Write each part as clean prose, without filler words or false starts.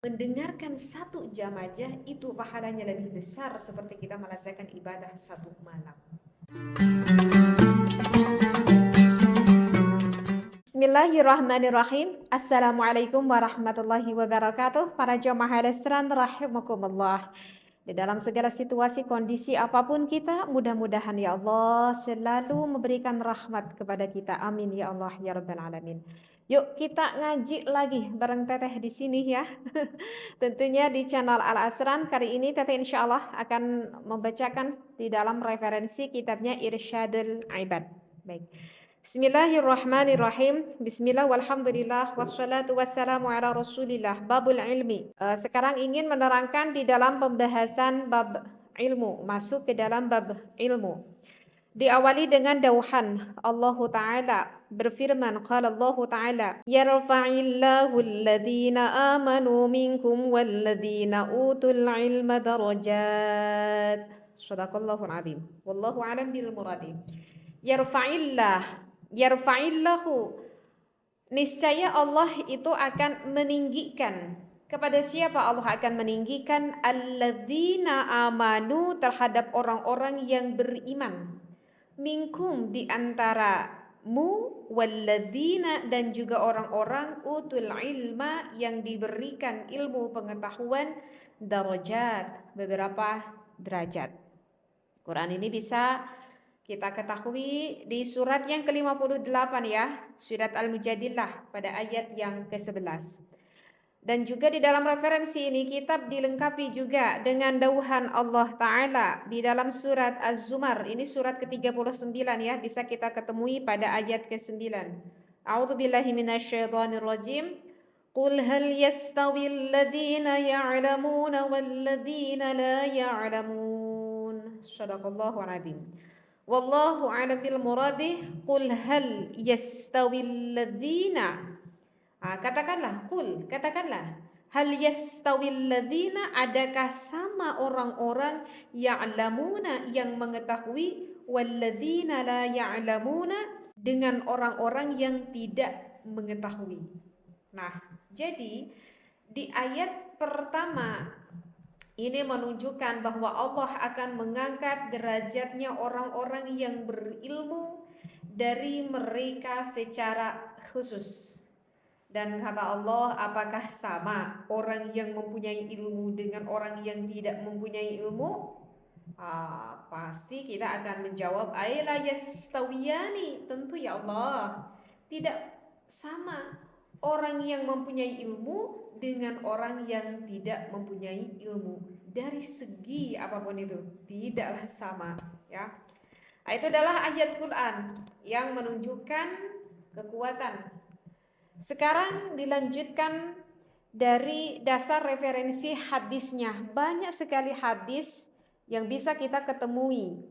mendengarkan 1 jam aja itu pahalanya lebih besar seperti kita melaksanakan ibadah 1 malam. Bismillahirrahmanirrahim. Assalamualaikum warahmatullahi wabarakatuh. Para jamaah Al-Asran rahimakumullah. Di dalam segala situasi, kondisi apapun kita, mudah-mudahan ya Allah selalu memberikan rahmat kepada kita. Amin ya Allah ya Rabbal Alamin. Yuk kita ngaji lagi bareng Teteh di sini ya. Tentunya di channel Al-Asran. Kali ini Teteh insya Allah akan membacakan di dalam referensi kitabnya Irsyadul Ibad. Baik. Bismillahirrahmanirrahim. Bismillah walhamdulillah wassalatu wassalamu ala rasulillah. Babul ilmi. Sekarang ingin menerangkan di dalam pembahasan bab ilmu, masuk ke dalam bab ilmu. Diawali dengan dauhan Allah Ta'ala berfirman, qala Allah Ta'ala, yarfa'illahu alladhina amanu minkum walladhina utul ilma darajat. Shadaqallahul azim. Wallahu alam bil muradi. Yarfa'illahu, niscaya Allah itu akan meninggikan. Kepada siapa Allah akan meninggikan? Alladzina amanu, terhadap orang-orang yang beriman. Minkum, di antaramu, walladzina, dan juga orang-orang utul ilma, yang diberikan ilmu pengetahuan, darajat, beberapa derajat. Quran ini bisa kita ketahui di surat yang ke-58 ya, surat Al-Mujadilah pada ayat yang ke-11. Dan juga di dalam referensi ini kitab dilengkapi juga dengan dauhan Allah Ta'ala di dalam surat Az-Zumar. Ini surat ke-39 ya, bisa kita ketemui pada ayat ke-9. A'udzubillahi minasyaitonirrajim. Qul hal yastawil ladzina ya'lamuna wal ladzina la ya'lamun. Shadaqallahul azim. Wallahu a'lam bil muradih. Qul hal yastawil ladzina, katakanlah, katakanlah, hal yastawil ladzina, adakah sama orang-orang ya'lamuna, yang mengetahui, walladzina la ya'lamuna, dengan orang-orang yang tidak mengetahui. Nah, jadi di ayat pertama ini menunjukkan bahwa Allah akan mengangkat derajatnya orang-orang yang berilmu dari mereka secara khusus. Dan kata Allah, apakah sama orang yang mempunyai ilmu dengan orang yang tidak mempunyai ilmu? Pasti kita akan menjawab, la yastawiyani, tentu ya Allah tidak sama orang yang mempunyai ilmu dengan orang yang tidak mempunyai ilmu. Dari segi apapun itu tidaklah sama ya. Itu adalah ayat Quran yang menunjukkan kekuatan. Sekarang dilanjutkan dari dasar referensi hadisnya. Banyak sekali hadis yang bisa kita ketemui.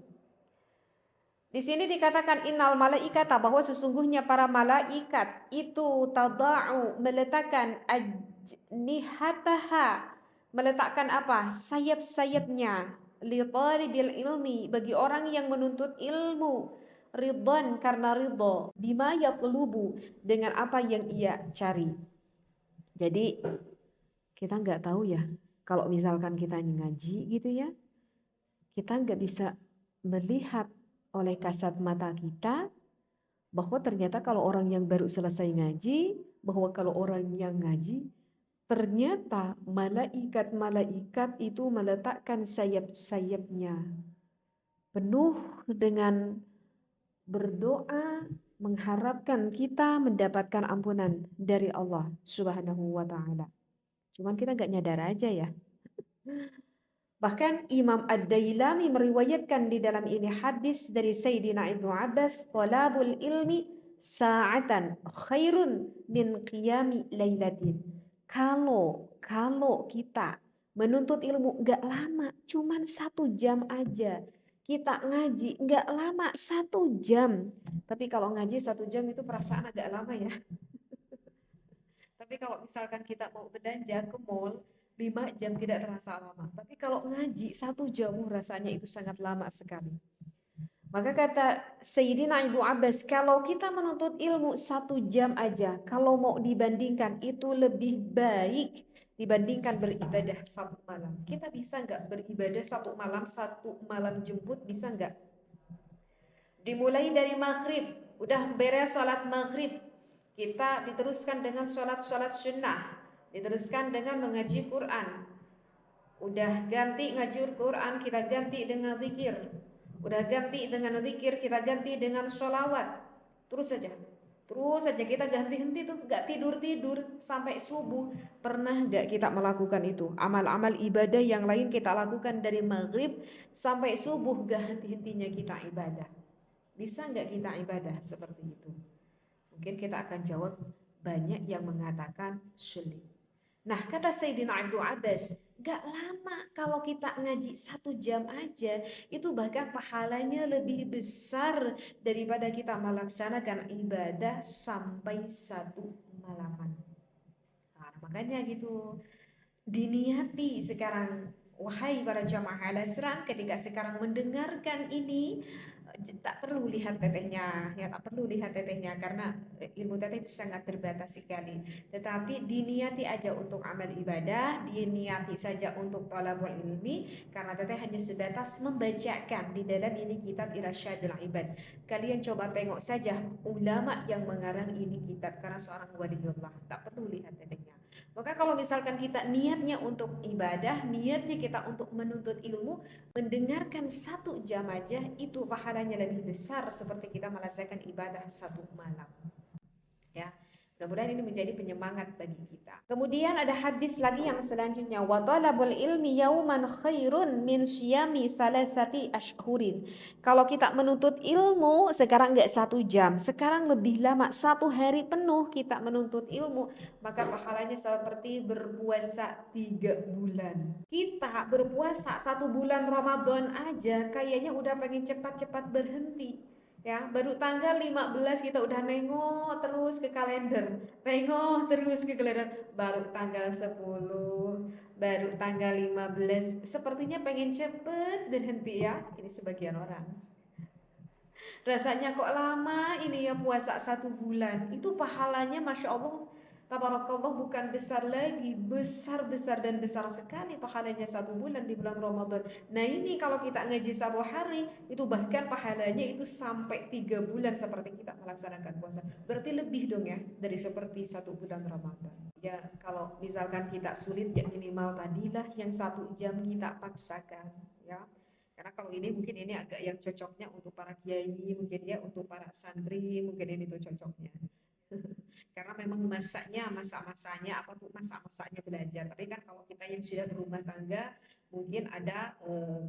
Di sini dikatakan innal malaikata, bahwa sesungguhnya para malaikat itu tada'u, meletakkan ajnihataha, meletakkan apa? Sayap-sayapnya, li talibil ilmi, bagi orang yang menuntut ilmu, ridwan, karena ridho, bima yatlubu, dengan apa yang ia cari. Jadi kita nggak tahu ya, kalau misalkan kita ngaji gitu ya, kita nggak bisa melihat oleh kasat mata kita bahwa ternyata kalau orang yang baru selesai ngaji, bahwa kalau orang yang ngaji, ternyata malaikat-malaikat itu meletakkan sayap-sayapnya penuh dengan berdoa, mengharapkan kita mendapatkan ampunan dari Allah Subhanahu wa Ta'ala. Cuman kita nggak nyadar aja ya. Bahkan Imam Ad-Dailami meriwayatkan di dalam ini hadis dari Sayyidina Ibnu Abbas, talabul ilmi sa'atan khairun min qiyami lailatin. Kalau kita menuntut ilmu enggak lama, cuman 1 jam aja. Kita ngaji enggak lama, 1 jam. Tapi kalau ngaji 1 jam itu perasaan agak lama ya. Tapi kalau misalkan kita mau belanja ke mall, 5 jam tidak terasa lama. Tapi kalau ngaji 1 jam rasanya itu sangat lama sekali. Maka kata Sayyidina Ibnu Abbas, kalau kita menuntut ilmu 1 jam aja, kalau mau dibandingkan itu lebih baik dibandingkan beribadah satu malam. Kita bisa nggak beribadah satu malam jemput, bisa nggak? Dimulai dari maghrib, udah beres sholat maghrib, kita diteruskan dengan sholat sunnah, diteruskan dengan mengaji Quran. Udah ganti ngaji Quran, kita ganti dengan zikir. Udah ganti dengan zikir, kita ganti dengan sholawat. Terus saja kita ganti-ganti tuh, gak tidur-tidur sampai subuh. Pernah gak kita melakukan itu? Amal-amal ibadah yang lain kita lakukan dari maghrib sampai subuh, gak henti-hentinya kita ibadah. Bisa gak kita ibadah seperti itu? Mungkin kita akan jawab, banyak yang mengatakan sulit. Nah, kata Sayyidina Abdul Abbas, gak lama kalau kita ngaji 1 jam aja, itu bahkan pahalanya lebih besar daripada kita melaksanakan ibadah sampai 1 malaman. Nah, makanya gitu, diniati sekarang, wahai para jamaah al-Asram, ketika sekarang mendengarkan ini, tak perlu lihat tetehnya, ya tak perlu lihat tetehnya karena ilmu teteh itu sangat terbatas sekali. Tetapi diniati aja untuk amal ibadah, diniati saja untuk thalabul ilmi, karena teteh hanya sebatas membacakan di dalam ini kitab Irsyadul Ibad. Kalian coba tengok saja ulama yang mengarang ini kitab karena seorang waliullah, tak perlu lihat tetehnya. Maka kalau misalkan kita niatnya untuk ibadah, niatnya kita untuk menuntut ilmu, mendengarkan 1 jam aja itu pahalanya lebih besar seperti kita melaksanakan ibadah 1 malam. Ya, mudah-mudahan ini menjadi penyemangat bagi kita. Kemudian ada hadis lagi yang selanjutnya, wa talabul ilmi yauman khairun min syiyami salasati ashhurin. Kalau kita menuntut ilmu sekarang enggak 1 jam, sekarang lebih lama, 1 hari penuh kita menuntut ilmu, maka pahalanya seperti berpuasa 3 bulan. Kita berpuasa 1 bulan Ramadan aja kayaknya udah pengen cepat-cepat berhenti. Ya, baru tanggal 15 kita udah nengok terus ke kalender, nengok terus ke kalender, baru tanggal 10, baru tanggal 15, sepertinya pengen cepet berhenti ya, ini sebagian orang. Rasanya kok lama ini ya puasa 1 bulan, itu pahalanya Masya Allah, tabarakallah, bukan besar lagi, besar-besar dan besar sekali pahalanya 1 bulan di bulan Ramadan. Nah ini kalau kita ngaji 1 hari, itu bahkan pahalanya itu sampai 3 bulan seperti kita melaksanakan puasa. Berarti lebih dong ya dari seperti 1 bulan Ramadan. Ya kalau misalkan kita sulit ya minimal tadilah yang 1 jam kita paksakan ya. Karena kalau ini mungkin ini agak yang cocoknya untuk para kiai, mungkin ya untuk para santri, mungkin ini tuh cocoknya. Karena memang masa-masanya apa tuh masa-masanya belajar. Tapi kan kalau kita yang sudah berumah tangga, mungkin ada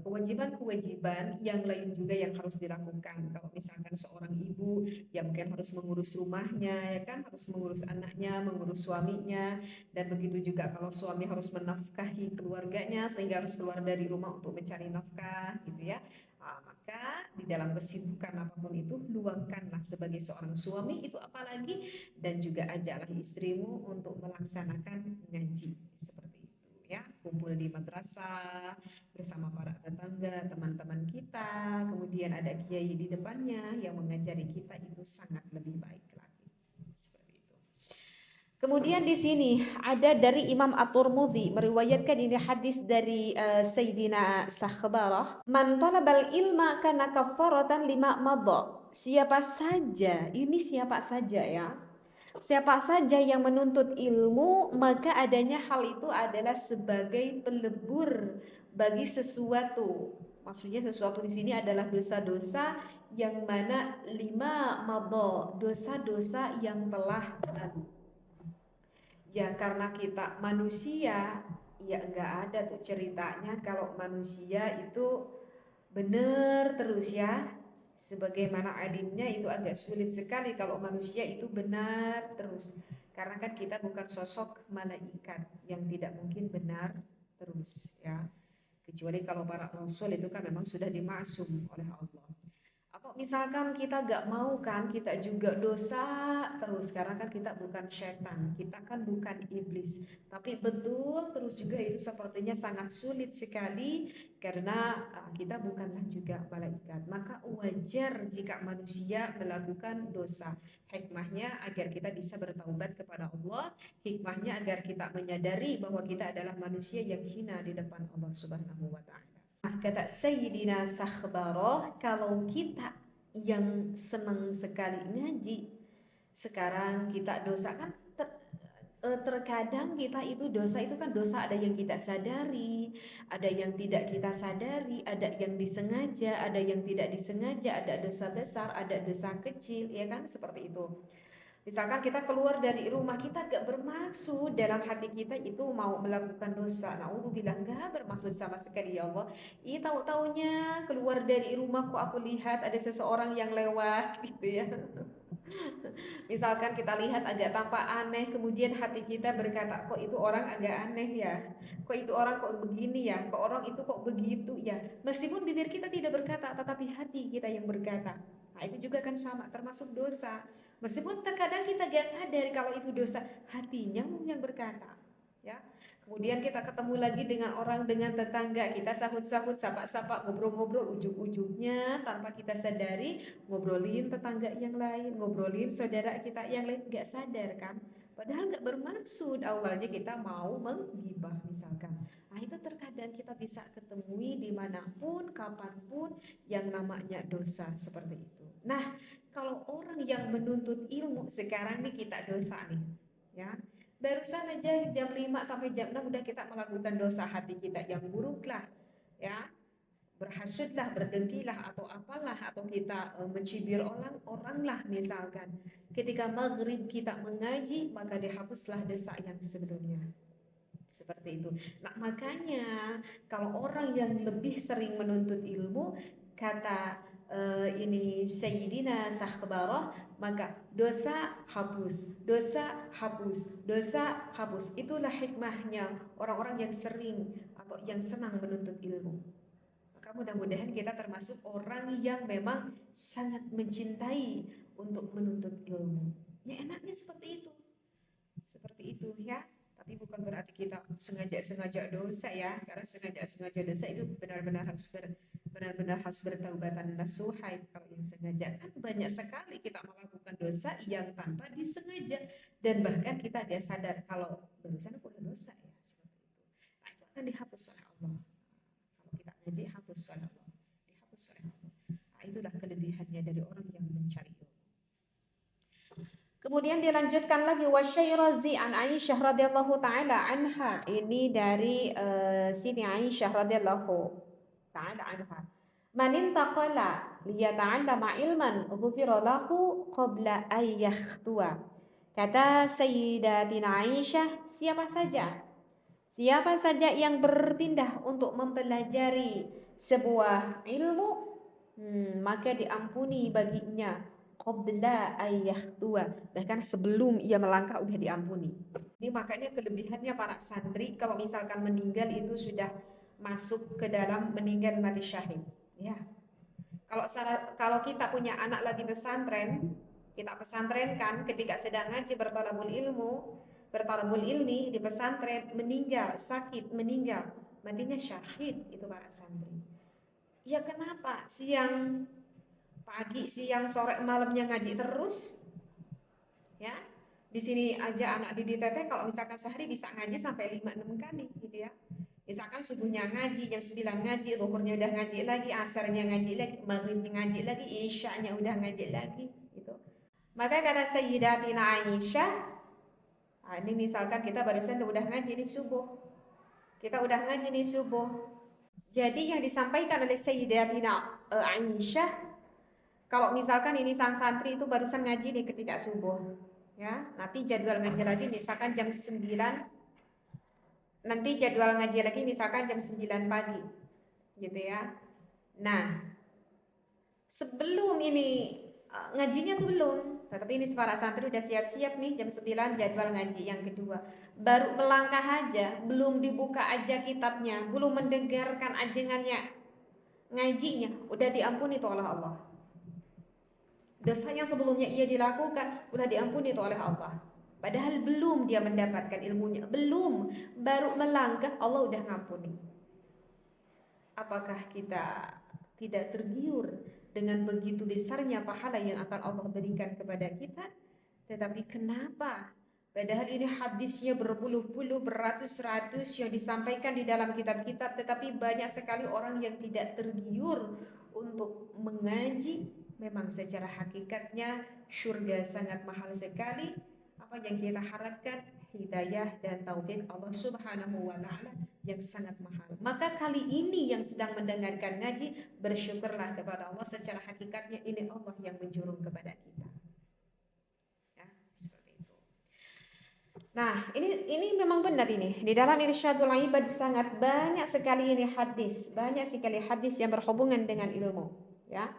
kewajiban-kewajiban yang lain juga yang harus dilakukan. Kalau misalkan seorang ibu yang mungkin harus mengurus rumahnya, ya kan, harus mengurus anaknya, mengurus suaminya, dan begitu juga kalau suami harus menafkahi keluarganya sehingga harus keluar dari rumah untuk mencari nafkah, gitu ya. Maka di dalam kesibukan apapun itu, luangkanlah sebagai seorang suami itu apalagi, dan juga ajaklah istrimu untuk melaksanakan ngaji seperti itu ya, kumpul di madrasah bersama para tetangga, teman-teman kita, kemudian ada kiai di depannya yang mengajari kita, itu sangat lebih baik lagi seperti itu. Kemudian di sini ada dari Imam At-Tirmidzi meriwayatkan ini hadis dari Sayyidina Sakhbarah, man talabal ilma kana kafaratan lima madha. Siapa saja, ini siapa saja ya, siapa saja yang menuntut ilmu, maka adanya hal itu adalah sebagai pelebur bagi sesuatu. Maksudnya sesuatu di sini adalah dosa-dosa yang mana 5 madha, dosa-dosa yang telah lalu. Ya karena kita manusia, ya enggak ada tuh ceritanya kalau manusia itu benar terus ya. Sebagaimana adimnya itu agak sulit sekali kalau manusia itu benar terus. Karena kan kita bukan sosok malaikat yang tidak mungkin benar terus ya. Kecuali kalau para rasul itu kan memang sudah dimaksum oleh Allah. Atau misalkan kita gak mau kan, kita juga dosa terus, karena kan kita bukan setan, kita kan bukan iblis. Tapi betul terus juga itu sepertinya sangat sulit sekali, karena kita bukanlah juga malaikat. Maka wajar jika manusia melakukan dosa. Hikmahnya agar kita bisa bertaubat kepada Allah, hikmahnya agar kita menyadari bahwa kita adalah manusia yang hina di depan Allah Subhanahu wa Ta'ala. Kata Sayyidina Sakhbarah, kalau kita yang senang sekali ngaji, sekarang kita dosa kan terkadang kita itu dosa itu kan dosa, ada yang kita sadari, ada yang tidak kita sadari, ada yang disengaja, ada yang tidak disengaja, ada dosa besar, ada dosa kecil, ya kan, seperti itu. Misalkan kita keluar dari rumah, kita gak bermaksud dalam hati kita itu mau melakukan dosa. Naudzubillah, gak bermaksud sama sekali ya Allah. Tahu-taunya keluar dari rumah kok aku lihat ada seseorang yang lewat gitu ya. Misalkan kita lihat agak tampak aneh, kemudian hati kita berkata, kok itu orang agak aneh ya, kok itu orang kok begini ya, kok orang itu kok begitu ya. Meskipun bibir kita tidak berkata, tetapi hati kita yang berkata. Nah itu juga kan sama, termasuk dosa. Meskipun terkadang kita gak sadar kalau itu dosa, hatinya yang berkata, ya. Kemudian kita ketemu lagi dengan orang, dengan tetangga, kita sahut-sahut, sapa-sapa, ngobrol-ngobrol, ujung-ujungnya tanpa kita sadari ngobrolin tetangga yang lain, ngobrolin saudara kita yang lain, gak sadar kan. Padahal gak bermaksud awalnya kita mau menggibah misalkan. Nah itu terkadang kita bisa ketemui dimanapun, kapanpun yang namanya dosa seperti itu. Nah kalau orang yang menuntut ilmu sekarang nih kita dosa nih, ya. Barusan aja jam 5 sampai jam 6 udah kita melakukan dosa, hati kita yang buruk lah, ya. Berhasudlah, berdengkilah atau apalah, atau kita mencibir orang lah misalkan. Ketika maghrib kita mengaji, maka dihapuslah dosa yang sebelumnya. Seperti itu. Nah, makanya kalau orang yang lebih sering menuntut ilmu, kata ini Sayyidina Sakhbarah, maka dosa hapus, dosa hapus, dosa hapus. Itulah hikmahnya orang-orang yang sering atau yang senang menuntut ilmu. Maka mudah-mudahan kita termasuk orang yang memang sangat mencintai untuk menuntut ilmu. Ya enaknya seperti itu. Seperti itu ya. Tapi bukan berarti kita sengaja dosa ya. Karena sengaja dosa itu benar-benar harus bertaubatan nasuha. Kalau yang sengaja kan banyak sekali kita melakukan dosa yang tanpa disengaja, dan bahkan kita tidak sadar kalau barusan aku dosa ya, seperti itu. Nah, itu akan dihapus oleh Allah. Kalau kita ngaji, hapus oleh Allah, dihapus oleh Allah. Nah, itulah kelebihannya dari orang yang mencari ilmu. Kemudian dilanjutkan lagi, wasyayrazi an Aisyah radhiyallahu taala anha. Ini dari Siti Aisyah radhiyallahu taala anha. Man intaqala liyata'allama ilman ghufira lahu qabla ay yakhtua. Kata Sayyidatina Aisyah, siapa saja yang berpindah untuk mempelajari sebuah ilmu, maka diampuni baginya qabla ayyahtua, bahkan sebelum ia melangkah udah diampuni. Ini makanya kelebihannya para santri kalau misalkan meninggal itu sudah masuk ke dalam meninggal mati syahid, ya. Kalau kita punya anak lagi pesantren, kita pesantrenkan ketika sedang ngaji bertalabul ilmi di pesantren, meninggal, sakit, meninggal, matinya syahid, itu para santri. Ya kenapa? Pagi, siang, sore, malamnya ngaji terus, ya. Di sini aja anak didik teteh kalau misalkan sehari bisa ngaji sampai 5-6 kali gitu ya. Misalkan subuhnya ngaji, jam 9 ngaji, zuhurnya udah ngaji lagi, asarnya ngaji lagi, maghribnya ngaji lagi, isya'nya udah ngaji lagi gitu. Maka kata Sayyidatina Aisyah, ini misalkan kita barusan udah ngaji nih subuh. Kita udah ngaji nih subuh. Jadi yang disampaikan oleh Sayyidatina Aisyah, kalau misalkan ini sang santri itu barusan ngaji nih ketika subuh, ya, nanti jadwal ngaji lagi misalkan jam 9, nanti jadwal ngaji lagi misalkan jam 9 pagi, gitu ya. Nah, sebelum ini ngajinya tuh belum, tapi ini para santri udah siap-siap nih jam 9 jadwal ngaji yang kedua. Baru melangkah aja, belum dibuka aja kitabnya, belum mendengarkan ajengannya, ngajinya, udah diampuni tuh oleh Allah. Dosa yang sebelumnya ia dilakukan udah diampuni itu oleh Allah. Padahal belum dia mendapatkan ilmunya, belum, baru melangkah Allah udah ngampuni. Apakah kita tidak tergiur dengan begitu besarnya pahala yang akan Allah berikan kepada kita? Tetapi kenapa? Padahal ini hadisnya berpuluh-puluh, beratus-ratus yang disampaikan di dalam kitab-kitab, tetapi banyak sekali orang yang tidak tergiur untuk mengaji. Memang secara hakikatnya surga sangat mahal sekali. Apa yang kita harapkan? Hidayah dan taufik Allah Subhanahu wa taala yang sangat mahal. Maka kali ini yang sedang mendengarkan ngaji, bersyukurlah kepada Allah, secara hakikatnya ini Allah yang menjurung kepada kita. Ya, seperti itu. Nah, ini memang benar ini. Di dalam Irsyadul Ibad sangat banyak sekali ini hadis, banyak sekali hadis yang berhubungan dengan ilmu, ya.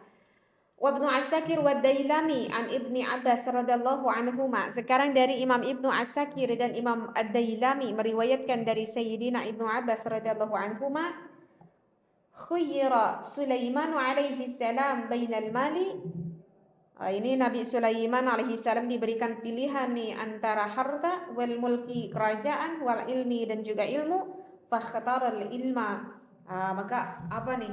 Wabnu Asakir wa Dailami an Ibni Abbas radhiyallahu anhuma. Sekarang dari Imam Ibnu Asakir dan Imam Ad-Dailami meriwayatkan dari Sayyidina Ibnu Abbas radhiyallahu anhuma, khuyyira Sulaiman alaihi salam bainal mali. Ini Nabi Sulaiman alaihi salam diberikan pilihan nih antara harta wal mulki, kerajaan, wal ilmi dan juga ilmu. Fakhtaral ilma. Maka apa nih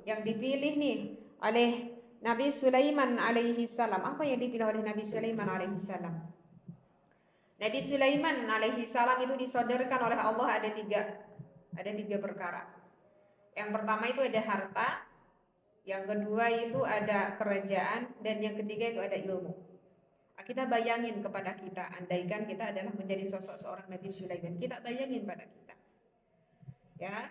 yang dipilih nih oleh Nabi Sulaiman alaihi salam? Apa yang dipilih oleh Nabi Sulaiman alaihi salam? Nabi Sulaiman alaihi salam itu disodorkan oleh Allah ada tiga perkara. Yang pertama itu ada harta, yang kedua itu ada kerajaan, dan yang ketiga itu ada ilmu. Kita bayangin kepada kita, andaikan kita adalah menjadi sosok seorang Nabi Sulaiman, kita bayangin pada kita, ya.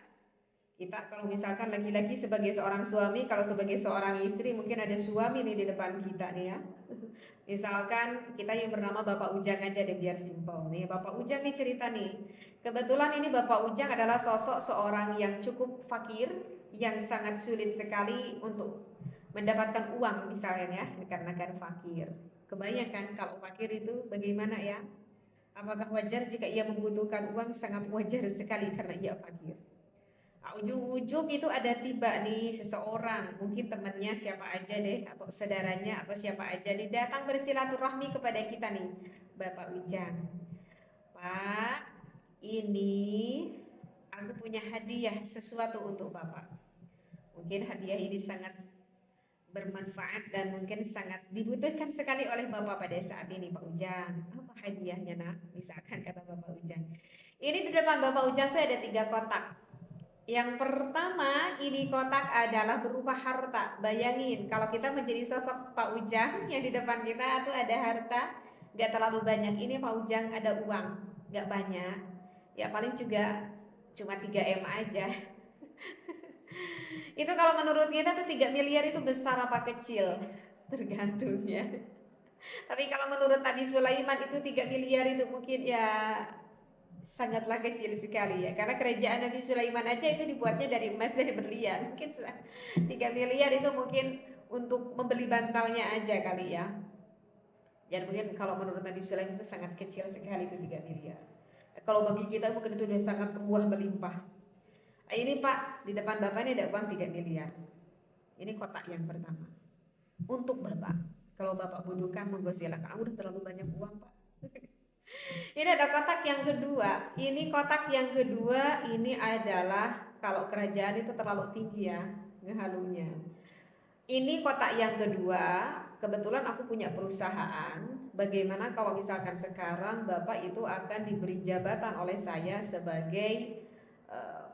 Kita kalau misalkan laki-laki sebagai seorang suami, kalau sebagai seorang istri mungkin ada suami nih di depan kita nih ya. Misalkan kita yang bernama Bapak Ujang aja deh biar simpel nih. Bapak Ujang nih cerita nih. Kebetulan ini Bapak Ujang adalah sosok seorang yang cukup fakir, yang sangat sulit sekali untuk mendapatkan uang misalnya ya, dikarenakan fakir. Kebayangkan kalau fakir itu bagaimana ya? Apakah wajar jika ia membutuhkan uang? Sangat wajar sekali karena ia fakir. Ujung-ujung itu ada tiba nih seseorang, mungkin temannya siapa aja deh, atau saudaranya atau siapa aja nih, datang bersilaturahmi kepada kita nih, Bapak Ujang. Pak, ini aku punya hadiah sesuatu untuk Bapak. Mungkin hadiah ini sangat bermanfaat dan mungkin sangat dibutuhkan sekali oleh Bapak pada saat ini, Pak Ujang. Apa hadiahnya nak? Misalkan kata Bapak Ujang. Ini di depan Bapak Ujang tuh ada 3 kotak. Yang pertama, ini kotak adalah berupa harta. Bayangin, kalau kita menjadi sosok Pak Ujang yang di depan kita tuh ada harta, gak terlalu banyak. Ini Pak Ujang ada uang, gak banyak. Ya paling juga cuma 3 M aja. Itu kalau menurut kita tuh 3 miliar itu besar apa kecil? Tergantung ya. Tapi kalau menurut Nabi Sulaiman itu 3 miliar itu mungkin ya sangatlah kecil sekali ya, karena kerajaan Nabi Sulaiman aja itu dibuatnya dari emas dan berlian. Mungkin 3 miliar itu mungkin untuk membeli bantalnya aja kali ya. Dan mungkin kalau menurut Nabi Sulaiman itu sangat kecil sekali itu 3 miliar. Kalau bagi kita mungkin itu udah sangat buah melimpah. Ini Pak, di depan Bapak ini ada uang 3 miliar. Ini kotak yang pertama. Untuk Bapak, kalau Bapak butuhkan monggo silakan. Udah terlalu banyak uang Pak. Ini ada kotak yang kedua. Ini kotak yang kedua ini adalah kalau kerajaan itu terlalu tinggi ya ngehalunya. Ini kotak yang kedua. Kebetulan aku punya perusahaan. Bagaimana kalau misalkan sekarang Bapak itu akan diberi jabatan oleh saya sebagai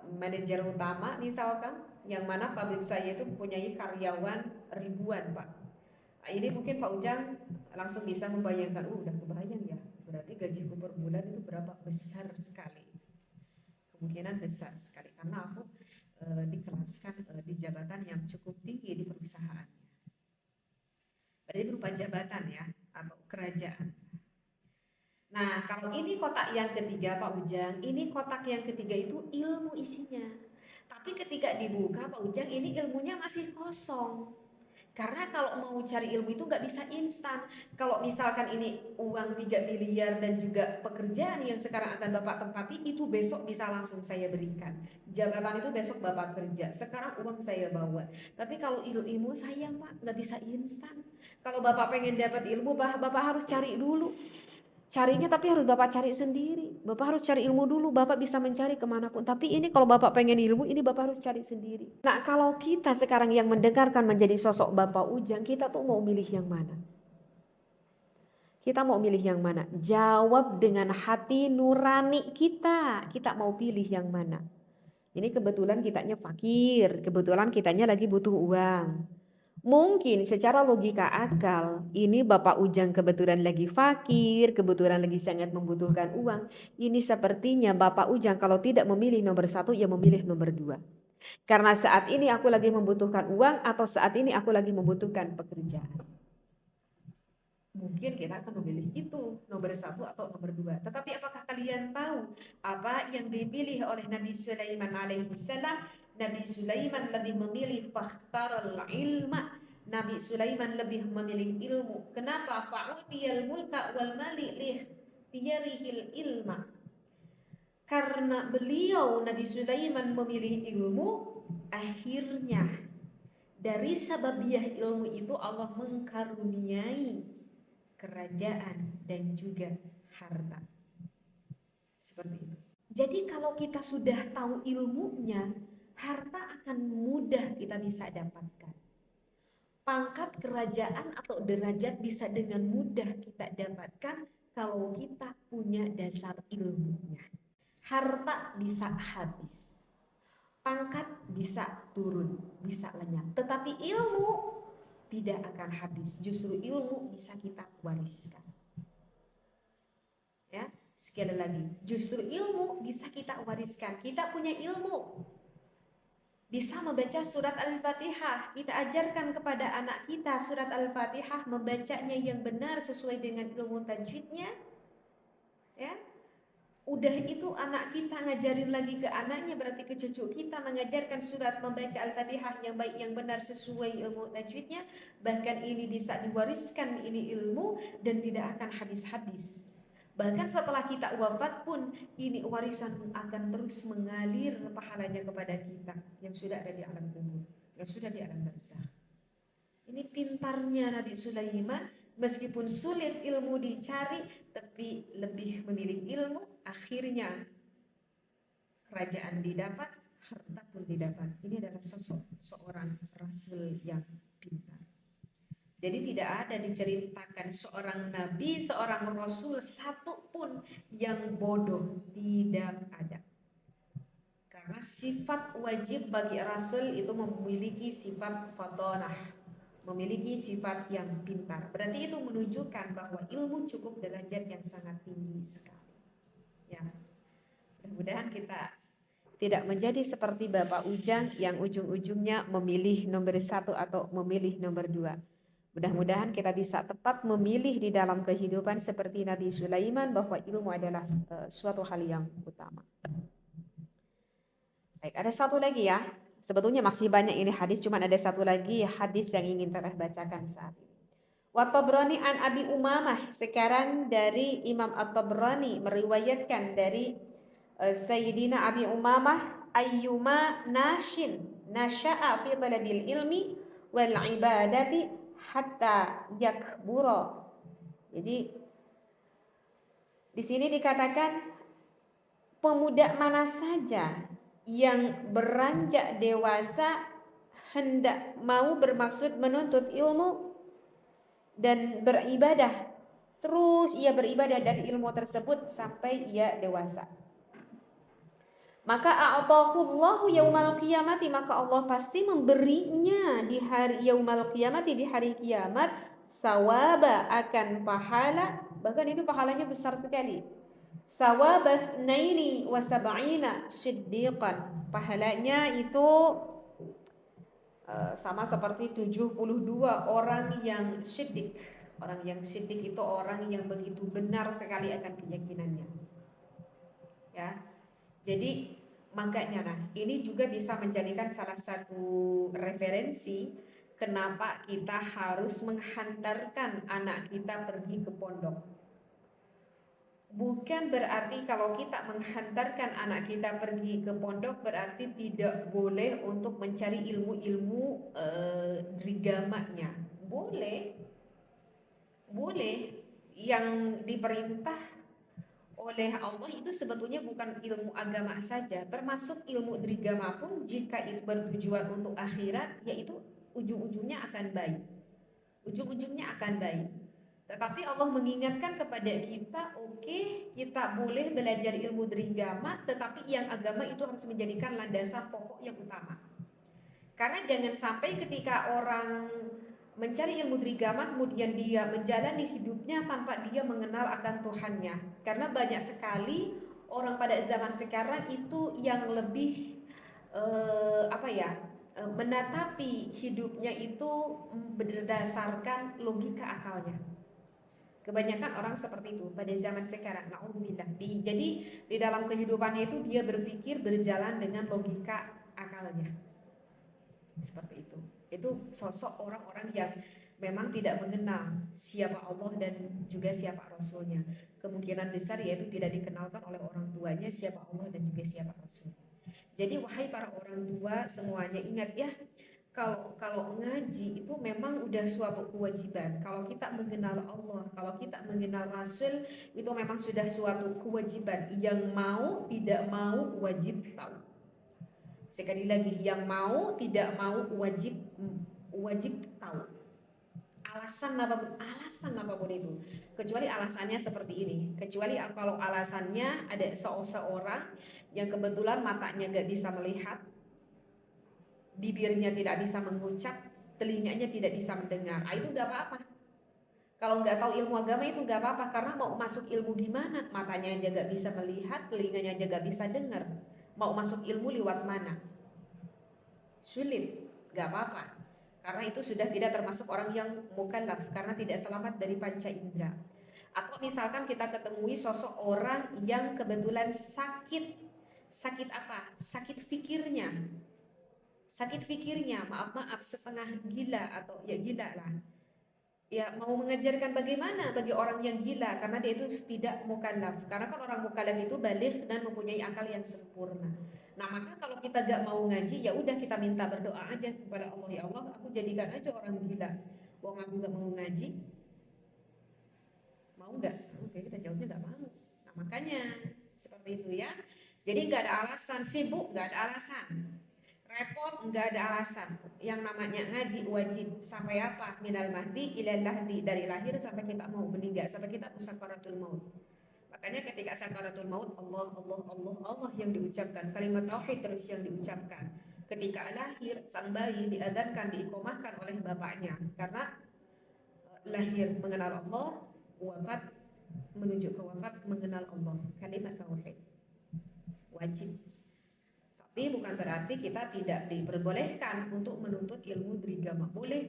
manajer utama misalkan, yang mana pabrik saya itu mempunyai karyawan ribuan Pak. Ini mungkin Pak Ujang langsung bisa membayangkan, udah kebayang ya. Berarti gajiku per bulan itu berapa? Besar sekali. Kemungkinan besar sekali karena aku dikelaskan di jabatan yang cukup tinggi di perusahaan. Berarti berupa jabatan ya atau kerajaan. Nah, kalau ini kotak yang ketiga Pak Ujang, ini kotak yang ketiga itu ilmu isinya. Tapi ketika dibuka Pak Ujang, ini ilmunya masih kosong. Karena kalau mau cari ilmu itu nggak bisa instan. Kalau misalkan ini uang 3 miliar dan juga pekerjaan yang sekarang akan Bapak tempati, itu besok bisa langsung saya berikan. Jabatan itu besok Bapak kerja, sekarang uang saya bawa. Tapi kalau ilmu sayang Pak, nggak bisa instan. Kalau Bapak pengen dapat ilmu, Bapak harus cari dulu. Carinya tapi harus Bapak cari sendiri. Bapak harus cari ilmu dulu, Bapak bisa mencari kemanapun. Tapi ini kalau Bapak pengen ilmu, ini Bapak harus cari sendiri. Nah kalau kita sekarang yang mendengarkan menjadi sosok Bapak Ujang, kita tuh mau milih yang mana? Kita mau milih yang mana? Jawab dengan hati nurani kita. Kita mau pilih yang mana? Ini kebetulan kitanya fakir, kebetulan kitanya lagi butuh uang. Mungkin secara logika akal, ini Bapak Ujang kebetulan lagi fakir, kebetulan lagi sangat membutuhkan uang. Ini sepertinya Bapak Ujang kalau tidak memilih nomor 1, ya memilih nomor 2. Karena saat ini aku lagi membutuhkan uang atau saat ini aku lagi membutuhkan pekerjaan. Mungkin kita akan memilih itu, nomor 1 atau nomor 2. Tetapi apakah kalian tahu apa yang dipilih oleh Nabi Sulaiman alaihi salam? Nabi Sulaiman lebih memilih fakhtaral ilma. Nabi Sulaiman lebih memilih ilmu. Kenapa? Fa'utiyal mulka wal mali lihtiarihil ilma. Karena beliau Nabi Sulaiman memilih ilmu, akhirnya dari sababiah ilmu itu Allah mengkaruniai kerajaan dan juga harta. Seperti itu. Jadi kalau kita sudah tahu ilmunya, harta akan mudah kita bisa dapatkan. Pangkat kerajaan atau derajat bisa dengan mudah kita dapatkan kalau kita punya dasar ilmunya. Harta bisa habis, pangkat bisa turun, bisa lenyap. Tetapi ilmu tidak akan habis. Justru ilmu bisa kita wariskan. Ya, sekali lagi, justru ilmu bisa kita wariskan. Kita punya ilmu, bisa membaca surat Al-Fatihah. Kita ajarkan kepada anak kita surat Al-Fatihah, membacanya yang benar sesuai dengan ilmu tajwidnya. Ya, udah itu anak kita ngajarin lagi ke anaknya, berarti ke cucu kita mengajarkan surat membaca Al-Fatihah yang baik yang benar sesuai ilmu tajwidnya. Bahkan ini bisa diwariskan ini ilmu dan tidak akan habis-habis. Bahkan setelah kita wafat pun ini warisan akan terus mengalir pahalanya kepada kita yang sudah ada di alam kubur, yang sudah di alam barzakh. Ini pintarnya Nabi Sulaiman, meskipun sulit ilmu dicari tapi lebih memilih ilmu, akhirnya kerajaan didapat, harta pun didapat. Ini adalah sosok seorang rasul yang pintar. Jadi tidak ada diceritakan seorang nabi, seorang rasul satu pun yang bodoh, tidak ada. Karena sifat wajib bagi rasul itu memiliki sifat fatonah, memiliki sifat yang pintar. Berarti itu menunjukkan bahwa ilmu cukup derajat yang sangat tinggi sekali. Ya, mudah-mudahan kita tidak menjadi seperti Bapak Ujang yang ujung-ujungnya memilih nomor 1 atau memilih nomor 2. Mudah-mudahan kita bisa tepat memilih di dalam kehidupan seperti Nabi Sulaiman, bahwa ilmu adalah suatu hal yang utama. Baik, ada satu lagi ya. Sebetulnya masih banyak ini hadis, cuma ada satu lagi hadis yang ingin saya bacakan saat ini. Wa Tabrani an Abi Umamah, sekarang dari Imam At-Tabrani meriwayatkan dari Sayyidina Abi Umamah, ayyuma nasha'a fi talabil ilmi wal ibadati hatta yakbura. Jadi di sini dikatakan pemuda mana saja yang beranjak dewasa hendak mau bermaksud menuntut ilmu dan beribadah, terus ia beribadah dari ilmu tersebut sampai ia dewasa, maka a'tahullahu yaumal qiyamati, maka Allah pasti memberinya di hari yaumal qiyamati, di hari kiamat, sawaba, akan pahala, bahkan itu pahalanya besar sekali, sawabat naini wa sab'ina siddiqan, pahalanya itu sama seperti 72 orang yang siddiq. Orang yang siddiq itu orang yang begitu benar sekali akan keyakinannya. Ya. Jadi makanya ini juga bisa menjadikan salah satu referensi kenapa kita harus menghantarkan anak kita pergi ke pondok. Bukan berarti kalau kita menghantarkan anak kita pergi ke pondok berarti tidak boleh untuk mencari ilmu-ilmu drigamanya. Boleh, boleh. Yang diperintah oleh Allah itu sebetulnya bukan ilmu agama saja, termasuk ilmu drigama pun jika itu bertujuan untuk akhirat, yaitu ujung-ujungnya akan baik. Ujung-ujungnya akan baik. Tetapi Allah mengingatkan kepada kita, oke, kita boleh belajar ilmu drigama, tetapi yang agama itu harus menjadikan landasan pokok yang utama. Karena jangan sampai ketika orang mencari ilmu drigama kemudian dia menjalani hidupnya tanpa dia mengenal akan Tuhannya. Karena banyak sekali orang pada zaman sekarang itu yang lebih menatapi hidupnya itu berdasarkan logika akalnya. Kebanyakan orang seperti itu pada zaman sekarang. Na'udzubillah. Jadi di dalam kehidupannya itu dia berpikir berjalan dengan logika akalnya. Seperti itu. Itu sosok orang-orang yang memang tidak mengenal siapa Allah dan juga siapa Rasulnya. Kemungkinan besar yaitu tidak dikenalkan oleh orang tuanya siapa Allah dan juga siapa Rasulnya. Jadi wahai para orang tua semuanya, ingat ya, kalau ngaji itu memang udah suatu kewajiban. Kalau kita mengenal Allah, kalau kita mengenal Rasul, itu memang sudah suatu kewajiban. Yang mau tidak mau wajib tahu. Sekali lagi, yang mau tidak mau wajib tahu. Alasan apapun itu, kecuali alasannya seperti ini. Kecuali kalau alasannya ada seseorang yang kebetulan matanya gak bisa melihat, bibirnya tidak bisa mengucap, telinganya tidak bisa mendengar. Itu nggak apa-apa. Kalau nggak tahu ilmu agama itu nggak apa-apa, karena mau masuk ilmu gimana? Matanya aja nggak bisa melihat, telinganya aja nggak bisa dengar. Mau masuk ilmu lewat mana? Sulit, nggak apa-apa. Karena itu sudah tidak termasuk orang yang mukallaf, karena tidak selamat dari panca indera. Atau misalkan kita ketemui sosok orang yang kebetulan sakit apa? Sakit fikirnya, maaf setengah gila atau ya gila lah. Ya mau mengajarkan bagaimana bagi orang yang gila, karena dia itu tidak mukallaf. Karena kan orang mukallaf itu baligh dan mempunyai akal yang sempurna. Nah maka kalau kita gak mau ngaji, ya udah kita minta berdoa aja kepada Allah, ya Allah aku jadikan aja orang gila. Wong aku gak mau ngaji, mau nggak? Oke, kita jawabnya gak mau. Nah makanya seperti itu ya. Jadi gak ada alasan, sibuk gak ada alasan, repot nggak ada alasan. Yang namanya ngaji wajib sampai apa? Minal mahdi ilal lahdi, dari lahir sampai kita mau meninggal, sampai kita sakaratul maut. Makanya ketika sakaratul maut, Allah Allah Allah Allah yang diucapkan, kalimat tauhid terus yang diucapkan. Ketika lahir sang bayi diadzankan, diikomahkan oleh bapaknya, karena lahir mengenal Allah, wafat menuju ke wafat mengenal Allah. Kalimat tauhid wajib. Tapi bukan berarti kita tidak diperbolehkan untuk menuntut ilmu drigama. Boleh.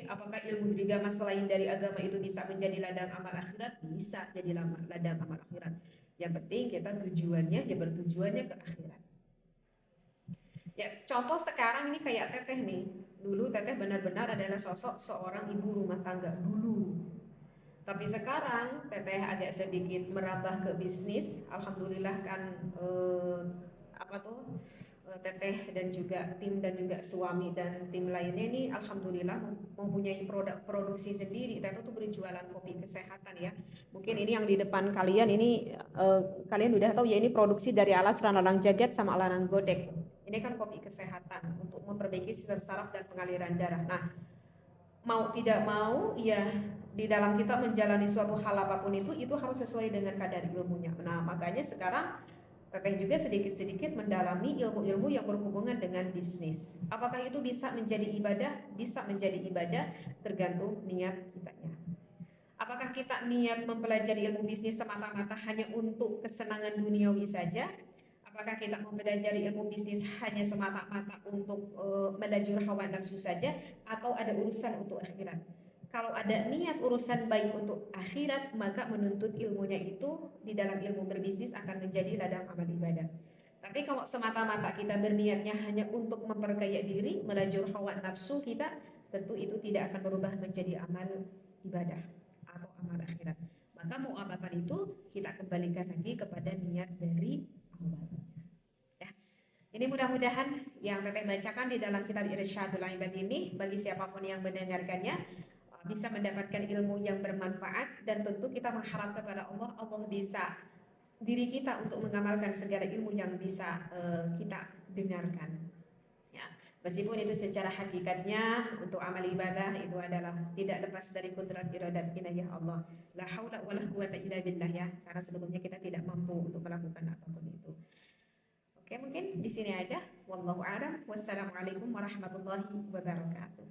Apakah ilmu drigama selain dari agama itu bisa menjadi ladang amal akhirat? Bisa jadi ladang amal akhirat. Yang penting kita tujuannya ya bertujuannya ke akhirat. Ya, contoh sekarang ini kayak Teteh nih. Dulu Teteh benar-benar adalah sosok seorang ibu rumah tangga dulu. Tapi sekarang Teteh agak sedikit merambah ke bisnis. Alhamdulillah kan Teteh dan juga tim dan juga suami dan tim lainnya ini alhamdulillah mempunyai produksi sendiri. Teteh tuh berjualan kopi kesehatan ya. Mungkin ini yang di depan kalian ini kalian udah tahu ya, ini produksi dari alas Ranalang Jagat sama Alanang Godek. Ini kan kopi kesehatan untuk memperbaiki sistem saraf dan pengaliran darah. Nah, mau tidak mau ya di dalam kita menjalani suatu hal apapun itu harus sesuai dengan kadar ilmunya. Nah, makanya sekarang Teteh juga sedikit-sedikit mendalami ilmu-ilmu yang berhubungan dengan bisnis. Apakah itu bisa menjadi ibadah? Bisa menjadi ibadah, tergantung niat kitanya. Apakah kita niat mempelajari ilmu bisnis semata-mata hanya untuk kesenangan duniawi saja? Apakah kita mempelajari ilmu bisnis hanya semata-mata untuk melajur hawa nafsu saja? Atau ada urusan untuk akhirat? Kalau ada niat urusan baik untuk akhirat, maka menuntut ilmunya itu di dalam ilmu berbisnis akan menjadi ladang amal ibadah. Tapi kalau semata-mata kita berniatnya hanya untuk memperkaya diri, melajur hawa nafsu kita, tentu itu tidak akan berubah menjadi amal ibadah atau amal akhirat. Maka mau apapun itu kita kembalikan lagi kepada niat dari awal. Ya. Ini mudah-mudahan yang Teteh bacakan di dalam kitab Irsyadul Ibad ini bagi siapapun yang mendengarkannya bisa mendapatkan ilmu yang bermanfaat, dan tentu kita mengharap kepada Allah, Allah bisa diri kita untuk mengamalkan segala ilmu yang bisa kita dengarkan. Ya, meskipun itu secara hakikatnya untuk amal ibadah itu adalah tidak lepas dari kudrat iradat inayah Allah. La haula wala quwata illa billah, ya, karena sebelumnya kita tidak mampu untuk melakukan apapun itu. Oke, mungkin di sini aja. Wallahu a'lam. Wassalamualaikum warahmatullahi wabarakatuh.